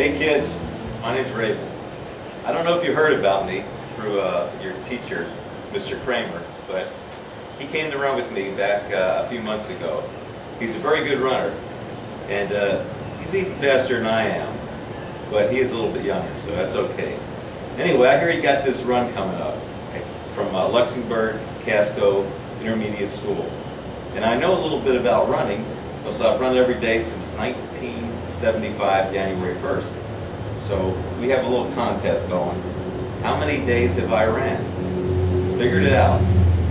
Hey kids, my name's Raven. I don't know if you heard about me through your teacher, Mr. Kramer, but he came to run with me back a few months ago. He's a very good runner, and he's even faster than I am, but he is a little bit younger, so that's okay. Anyway, I hear he got this run coming up from Luxembourg Casco Intermediate School. And I know a little bit about running, because I've run every day since 1975, January 1st. So we have a little contest going. How many days have I ran? Figured it out.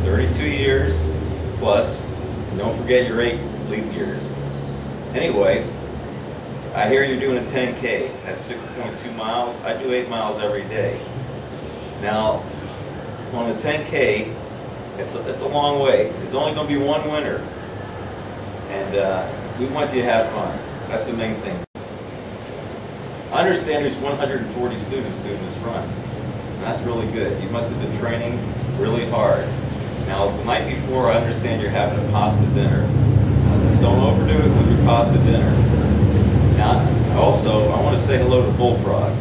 32 years plus, and don't forget your 8 leap years. Anyway, I hear you're doing a 10K. That's 6.2 miles. I do 8 miles every day. Now, on a 10K, it's a long way. It's only going to be one winner. And we want you to have fun. That's the main thing. I understand there's 140 students doing this run. And that's really good. You must have been training really hard. Now, the night before, I understand you're having a pasta dinner. Just don't overdo it with your pasta dinner. Now, also, I want to say hello to Bullfrog.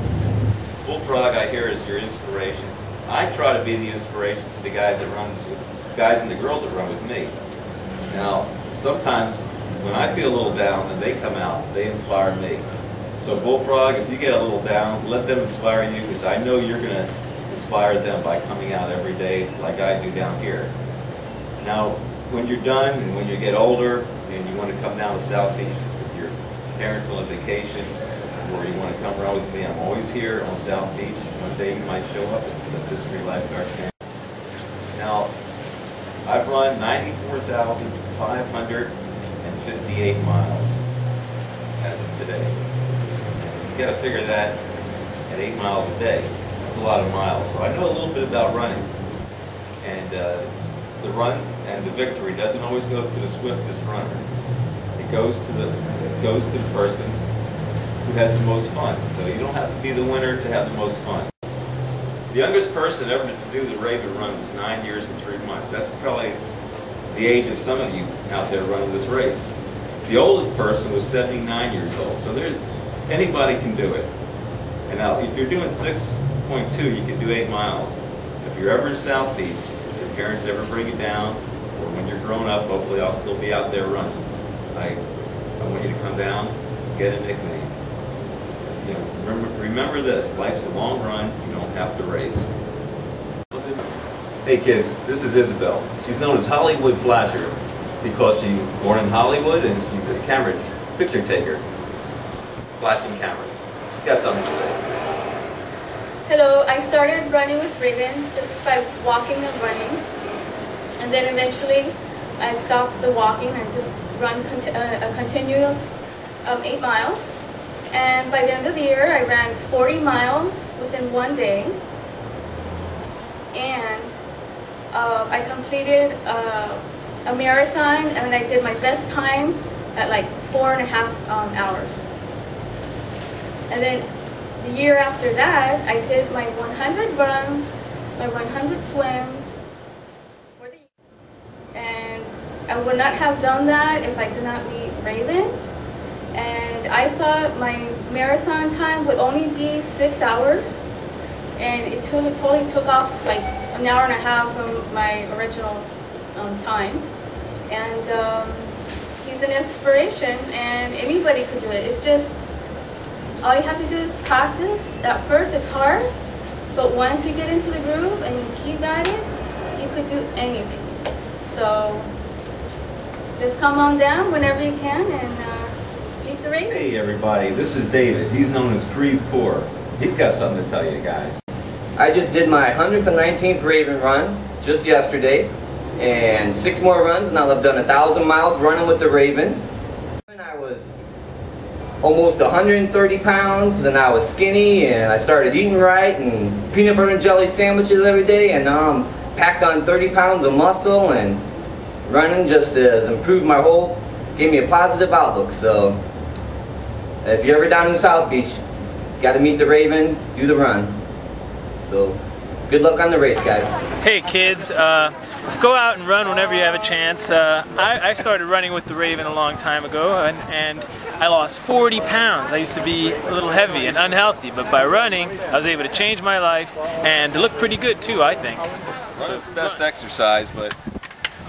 Bullfrog, I hear, is your inspiration. I try to be the inspiration to the guys and the girls that run with me. Now, sometimes when I feel a little down and they come out, they inspire me. So Bullfrog, if you get a little down, let them inspire you, because I know you're going to inspire them by coming out every day like I do down here. Now, when you're done and when you get older and you want to come down to South Beach with your parents on vacation, or you want to come run with me, I'm always here on South Beach. One day you might show up at the Mystery Lifeguard Center. Now, I've run 94,558 miles as of today. You got to figure that at 8 miles a day. That's a lot of miles. So I know a little bit about running. And the run and the victory doesn't always go to the swiftest runner. It goes to the person who has the most fun. So you don't have to be the winner to have the most fun. The youngest person ever to do the Raven Run was 9 years and 3 months. That's probably the age of some of you out there running this race. The oldest person was 79 years old. So anybody can do it. And now, if you're doing 6.2, you can do 8 miles. If you're ever in South Beach, if your parents ever bring you down, or when you're grown up, hopefully I'll still be out there running. I want you to come down, get a nickname. You know, remember this, life's a long run, you don't have to race. Hey kids, this is Isabel. She's known as Hollywood Flasher because she was born in Hollywood and she's a picture taker, flashing cameras. She's got something to say. Hello, I started running with Raven just by walking and running, and then eventually I stopped the walking and just run a continuous 8 miles. And by the end of the year, I ran 40 miles within one day, and I completed a marathon, and I did my best time at like 4.5 hours. And then the year after that, I did my 100 runs, my 100 swims for the year. And I would not have done that if I did not meet Raven. And I thought my marathon time would only be 6 hours, and it totally took off like an hour and a half from my original time. And he's an inspiration, and anybody could do it. It's just, all you have to do is practice. At first it's hard, but once you get into the groove and you keep at it, you could do anything. So just come on down whenever you can and meet the Raven. Hey everybody, this is David. He's known as CreveCoeur. He's got something to tell you guys. I just did my 100th and 19th Raven Run just yesterday, and 6 more runs, and I'll have done 1,000 miles running with the Raven. I was almost 130 pounds, and I was skinny, and I started eating right, and peanut butter and jelly sandwiches every day, and now I'm packed on 30 pounds of muscle, and running just has improved my whole, gave me a positive outlook. So if you're ever down in South Beach, got to meet the Raven, do the run. So good luck on the race, guys. Hey kids, Go out and run whenever you have a chance. I started running with the Raven a long time ago, and I lost 40 pounds. I used to be a little heavy and unhealthy, but by running, I was able to change my life and look pretty good too, I think. Running's the best exercise, but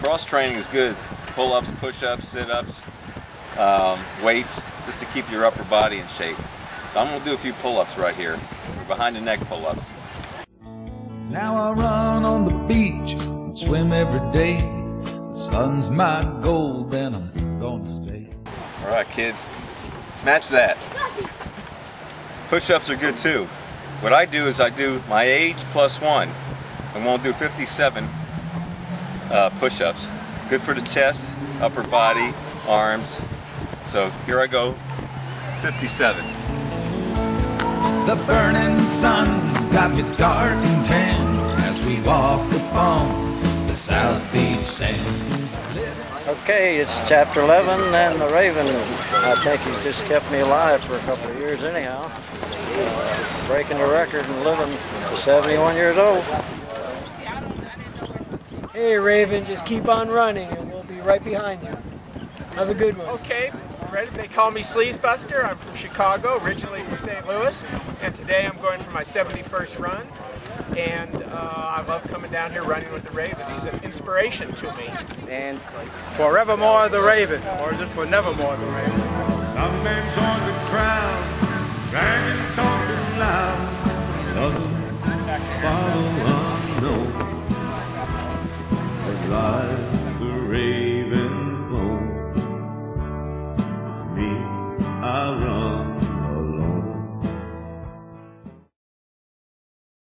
cross training is good. Pull-ups, push-ups, sit-ups, weights, just to keep your upper body in shape. So I'm going to do a few pull-ups right here. Behind the neck pull-ups. Now I run on the beach and swim every day. The sun's my gold, then I'm gonna stay. All right, kids, match that. Push-ups are good too. What I do is I do my age plus 1. I'm going to do 57 push-ups. Good for the chest, upper body, arms. So here I go, 57. The burning sun's got me dark and tan as we walk upon the South Beach sand. Okay, it's chapter 11, and the Raven, I think he's just kept me alive for a couple of years anyhow. Breaking the record and living to 71 years old. Hey Raven, just keep on running and we'll be right behind you. Have a good one. Okay, ready? They call me Sleaze Buster. I'm from Chicago, originally from St. Louis, and today I'm going for my 71st run. And I love coming down here running with the Raven. He's an inspiration to me. And forevermore the Raven, or is it for nevermore the Raven? Some men join the crowd, dragging, talking loud. Others follow